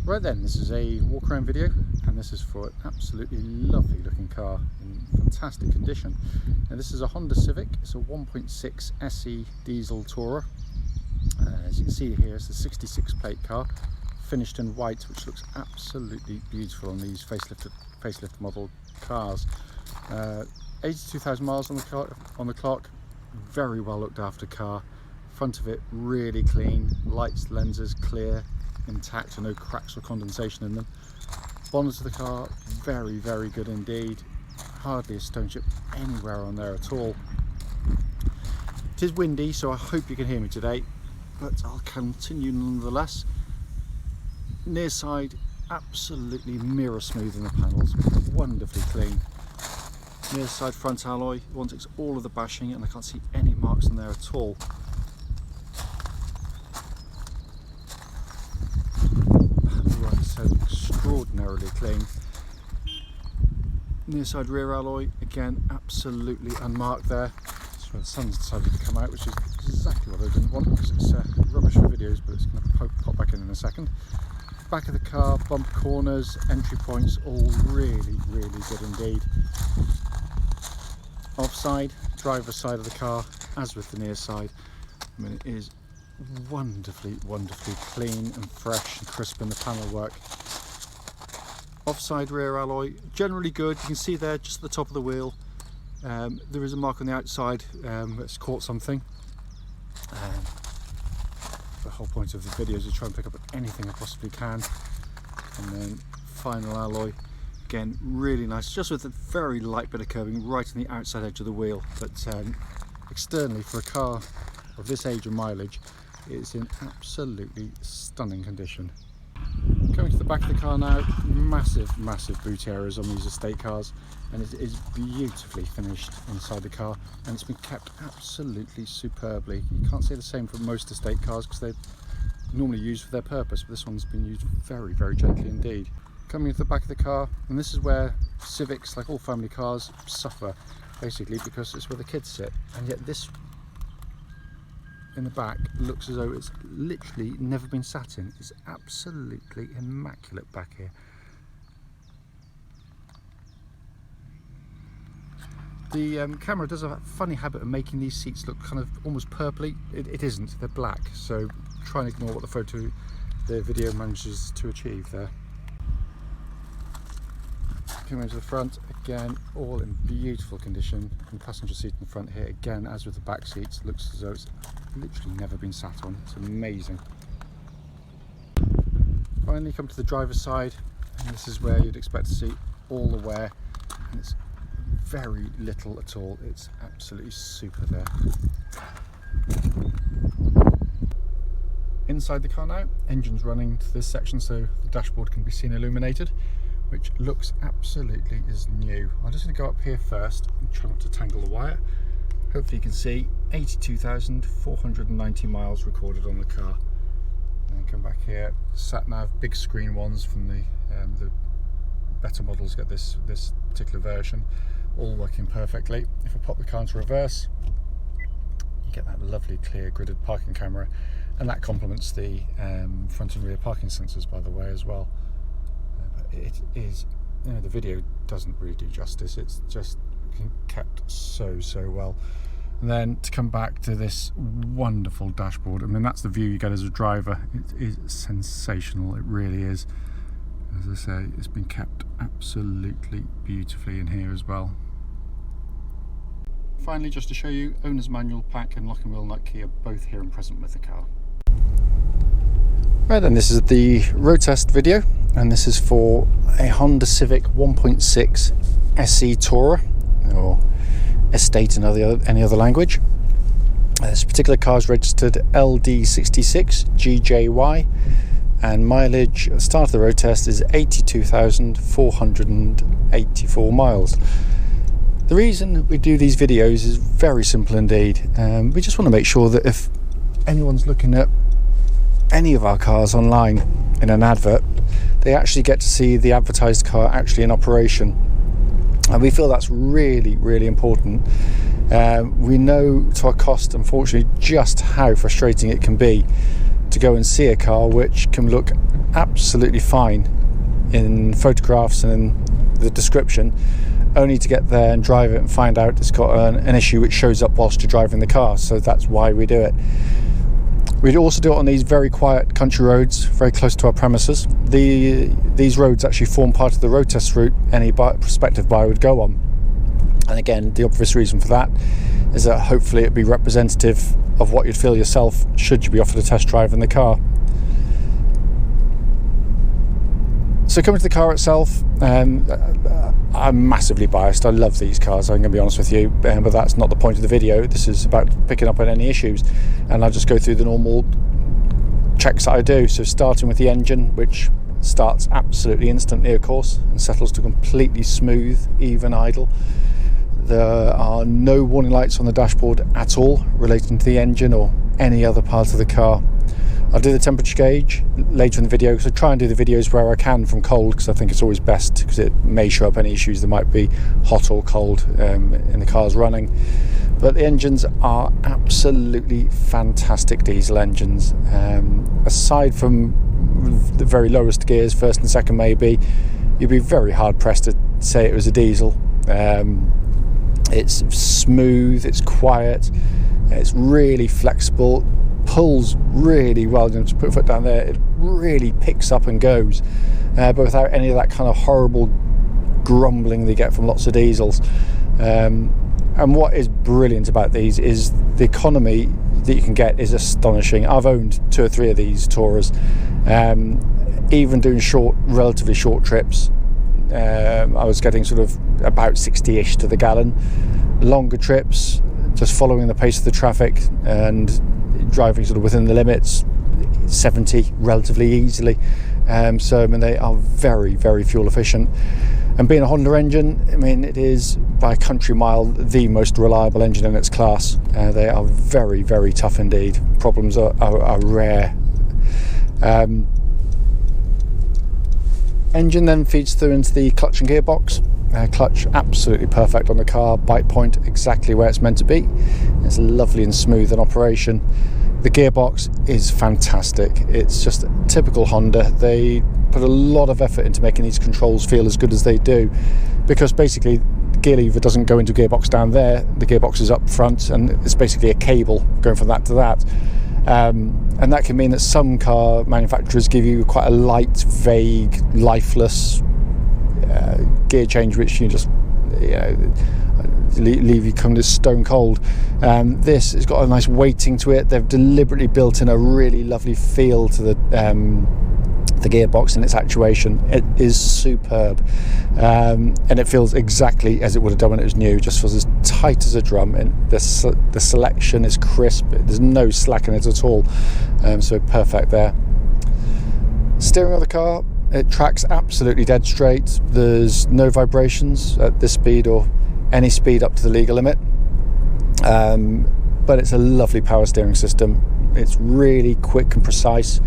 Right then, this is a walk around video, and this is for an absolutely lovely looking car in fantastic condition. Now this is a Honda Civic. It's a 1.6 SE diesel tourer. As you can see here, it's a 66 plate car, finished in white, which looks absolutely beautiful on these facelift model cars. 82,000 miles on the clock. Very well looked after car. Front of it really clean, lights, lenses clear, intact, and no cracks or condensation in them. Bonnet of the car, very good indeed. Hardly a stone chip anywhere on there at all. It is windy, so I hope you can hear me today, but I'll continue nonetheless. Near side, absolutely mirror smooth in the panels, wonderfully clean. Near side front alloy, one takes all of the bashing, and I can't see any marks on there at all. Right, so extraordinarily clean. Near side rear alloy, again, absolutely unmarked there. That's where the sun's decided to come out, which is exactly what I didn't want, because it's rubbish for videos, but it's going to pop back in a second. Back of the car, bump corners, entry points, all really good indeed. Offside, driver's side of the car, as with the near side, I mean, it is wonderfully clean and fresh and crisp in the panel work. Offside rear alloy, generally good. You can see there just at the top of the wheel, there is a mark on the outside that's caught something. The whole point of the video is to try and pick up anything I possibly can. And then final alloy, again, really nice, just with a very light bit of curving right on the outside edge of the wheel, but externally, for a car of this age and mileage, it's in absolutely stunning condition. Coming to the back of the car now, massive boot areas on these estate cars, and it is beautifully finished inside the car, and it's been kept absolutely superbly. You can't say the same for most estate cars because they're normally used for their purpose, but this one's been used very gently indeed. Coming to the back of the car, and this is where Civics, like all family cars, suffer basically, because it's where the kids sit, and yet this in the back looks as though it's literally never been sat in. It's absolutely immaculate back here. The camera does a funny habit of making these seats look kind of almost purpley. It isn't, they're black, so try and ignore what the video manages to achieve there. Coming into the front, again, all in beautiful condition. And passenger seat in the front here, again, as with the back seats, looks as though it's literally never been sat on. It's amazing. Finally come to the driver's side, and this is where you'd expect to see all the wear, and it's very little at all. It's absolutely super there. Inside the car now, engine's running to this section so the dashboard can be seen illuminated, which looks absolutely as new. I'm just going to go up here first and try not to tangle the wire. Hopefully you can see 82,490 miles recorded on the car. And come back here, sat nav, big screen ones from the better models get this particular version, all working perfectly. If I pop the car into reverse, you get that lovely clear gridded parking camera, and that complements the front and rear parking sensors, by the way, as well. It is, you know, the video doesn't really do justice. It's just kept so well. And then to come back to this wonderful dashboard, I mean, that's the view you get as a driver. It is sensational, it really is. As I say, it's been kept absolutely beautifully in here as well. Finally, just to show you, owner's manual, pack and lock and wheel nut key are both here and present with the car. Right then, this is the road test video, and this is for a Honda Civic 1.6 SE Tourer, or Estate in any other language. This particular car is registered LD66GJY, and mileage at the start of the road test is 82,484 miles. The reason we do these videos is very simple indeed. We just want to make sure that if anyone's looking at any of our cars online in an advert, they actually get to see the advertised car actually in operation, and we feel that's really important. We know to our cost, unfortunately, just how frustrating it can be to go and see a car which can look absolutely fine in photographs and in the description, only to get there and drive it and find out it's got an issue which shows up whilst you're driving the car. So that's why we do it. We'd also do it on these very quiet country roads very close to our premises. These roads actually form part of the road test route any prospective buyer would go on. And again, the obvious reason for that is that hopefully it'd be representative of what you'd feel yourself should you be offered a test drive in the car. So coming to the car itself, I'm massively biased. I love these cars, I'm going to be honest with you, but that's not the point of the video. This is about picking up on any issues, and I'll just go through the normal checks that I do. So starting with the engine, which starts absolutely instantly, of course, and settles to completely smooth, even idle. There are no warning lights on the dashboard at all relating to the engine or any other part of the car. I'll do the temperature gauge later in the video, because I try and do the videos where I can from cold, because I think it's always best, because it may show up any issues that might be hot or cold in the cars running. But the engines are absolutely fantastic diesel engines. Aside from the very lowest gears, first and second maybe, you'd be very hard pressed to say it was a diesel. It's smooth, it's quiet, it's really flexible, pulls really well. You know, just put a foot down there, it really picks up and goes, but without any of that kind of horrible grumbling that you get from lots of diesels. And what is brilliant about these is the economy that you can get is astonishing. I've owned 2 or 3 of these Tourers, even doing relatively short trips. I was getting sort of about 60-ish to the gallon. Longer trips, just following the pace of the traffic and driving sort of within the limits, 70 relatively easily. So I mean, they are very, very fuel efficient. And being a Honda engine, I mean, it is by a country mile the most reliable engine in its class. They are very, very tough indeed. Problems are rare. Engine then feeds through into the clutch and gearbox. Clutch absolutely perfect on the car, bite point exactly where it's meant to be. It's lovely and smooth in operation. The gearbox is fantastic. It's just typical Honda. They put a lot of effort into making these controls feel as good as they do, because basically the gear lever doesn't go into gearbox down there, the gearbox is up front, and it's basically a cable going from that to that. And that can mean that some car manufacturers give you quite a light, vague, lifeless gear change, which you just leave you kind of stone cold. This has got a nice weighting to it. They've deliberately built in a really lovely feel to the gearbox and its actuation. It is superb, and it feels exactly as it would have done when it was new. Just feels as tight as a drum, and the selection is crisp. There's no slack in it at all, so perfect there. Steering of the car, it tracks absolutely dead straight. There's no vibrations at this speed or any speed up to the legal limit, but it's a lovely power steering system. It's really quick and precise.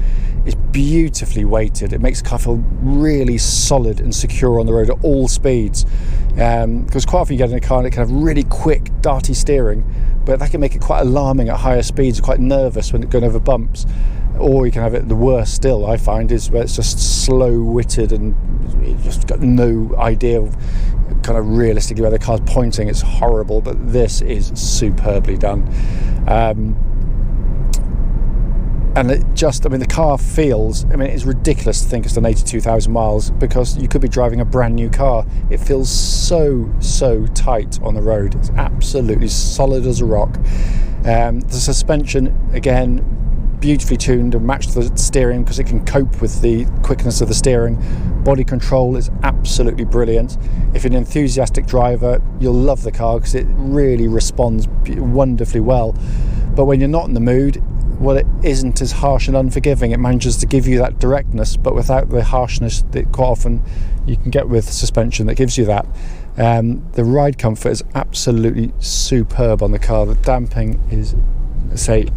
It's beautifully weighted. It makes the car feel really solid and secure on the road at all speeds, because quite often you get in a car and it can have really quick, darty steering, but that can make it quite alarming at higher speeds, quite nervous when it's going over bumps. Or you can have it, the worst still I find, is where it's just slow-witted and you just got no idea of kind of realistically where the car's pointing. It's horrible, but this is superbly done. And it just, I mean, the car feels, I mean, it's ridiculous to think it's done 82,000 miles, because you could be driving a brand new car. It feels so tight on the road. It's absolutely solid as a rock. The suspension, again, beautifully tuned and matched the steering, because it can cope with the quickness of the steering. Body control is absolutely brilliant. If you're an enthusiastic driver, you'll love the car, because it really responds wonderfully well. But when you're not in the mood, well, it isn't as harsh and unforgiving. It manages to give you that directness, but without the harshness that quite often you can get with suspension that gives you that. The ride comfort is absolutely superb on the car. The damping is, say,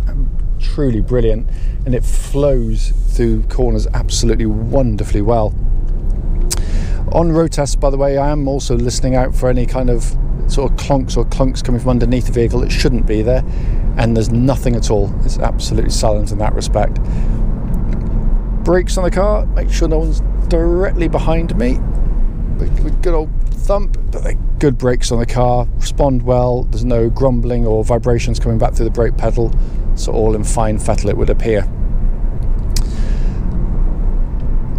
truly brilliant, and it flows through corners absolutely wonderfully well. On road tests, by the way, I am also listening out for any kind of sort of clonks or clunks coming from underneath the vehicle. It shouldn't be there, and there's nothing at all. It's absolutely silent in that respect. Brakes on the car, make sure no one's directly behind me. With good old thump, but they're good brakes on the car, respond well, there's no grumbling or vibrations coming back through the brake pedal, so all in fine fettle it would appear.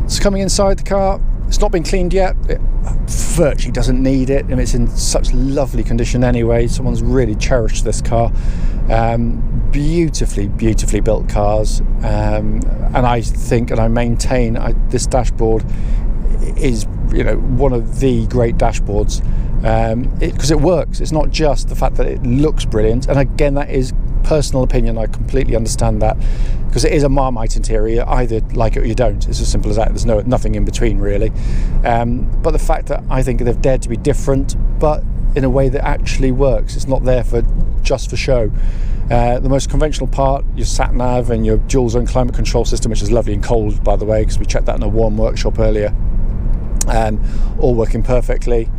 It's coming inside the car. It's not been cleaned yet. It virtually doesn't need it, and it's in such lovely condition anyway. Someone's really cherished this car. Beautifully built cars, and I think, and I maintain, this dashboard is, you know, one of the great dashboards, because it works. It's not just the fact that it looks brilliant, and again, that is personal opinion. I completely understand that, because it is a Marmite interior. Either like it or you don't. It's as simple as that. There's nothing in between really. But the fact that I think they've dared to be different, but in a way that actually works. It's not there just for show. The most conventional part, your sat nav and your dual zone climate control system, which is lovely and cold, by the way, because we checked that in a warm workshop earlier, all working perfectly.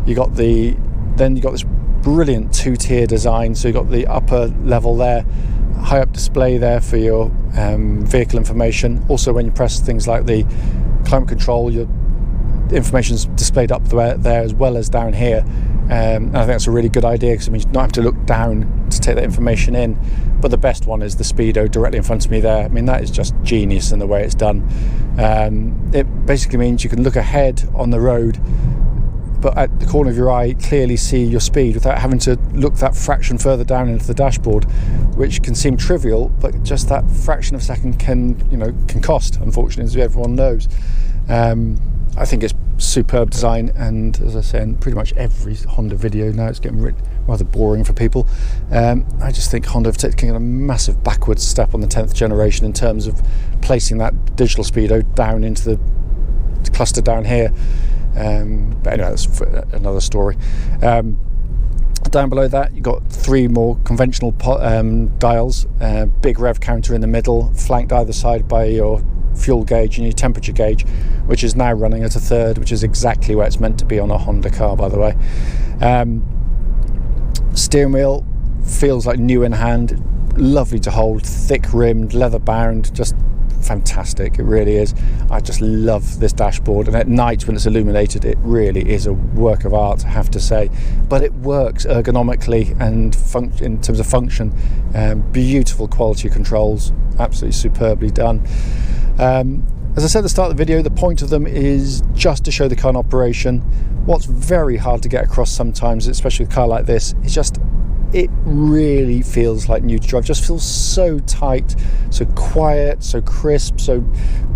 Then you got this brilliant two-tier design. So you got the upper level there, high up display there for your vehicle information. Also, when you press things like the climate control, your information's displayed up there as well as down here. And I think that's a really good idea, because it means you don't have to look down to take that information in. But the best one is the speedo directly in front of me there. I mean, that is just genius in the way it's done. It basically means you can look ahead on the road, but at the corner of your eye clearly see your speed without having to look that fraction further down into the dashboard, which can seem trivial, but just that fraction of a second can cost, unfortunately, as everyone knows. I think it's superb design, and as I say in pretty much every Honda video now, it's getting rather boring for people. I just think Honda have taken a massive backwards step on the 10th generation in terms of placing that digital speedo down into the cluster down here. But anyway, that's another story. Down below that, you've got 3 more conventional dials, big rev counter in the middle, flanked either side by your fuel gauge and your temperature gauge, which is now running at a third, which is exactly where it's meant to be on a Honda car, by the way. Steering wheel feels like new in hand, lovely to hold, thick rimmed, leather bound, just fantastic. It really is. I just love this dashboard, and at night when it's illuminated, it really is a work of art, I have to say. But it works ergonomically and in terms of function. Beautiful quality controls, absolutely superbly done. As I said at the start of the video, the point of them is just to show the car in operation. What's very hard to get across sometimes, especially with a car like this, is just it really feels like new to drive. Just feels so tight, so quiet, so crisp, so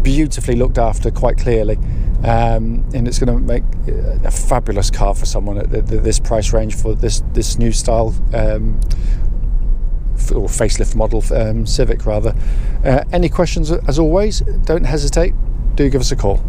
beautifully looked after, quite clearly. And it's going to make a fabulous car for someone at this price range for this new style or facelift model, Civic rather. Any questions, as always, don't hesitate, do give us a call.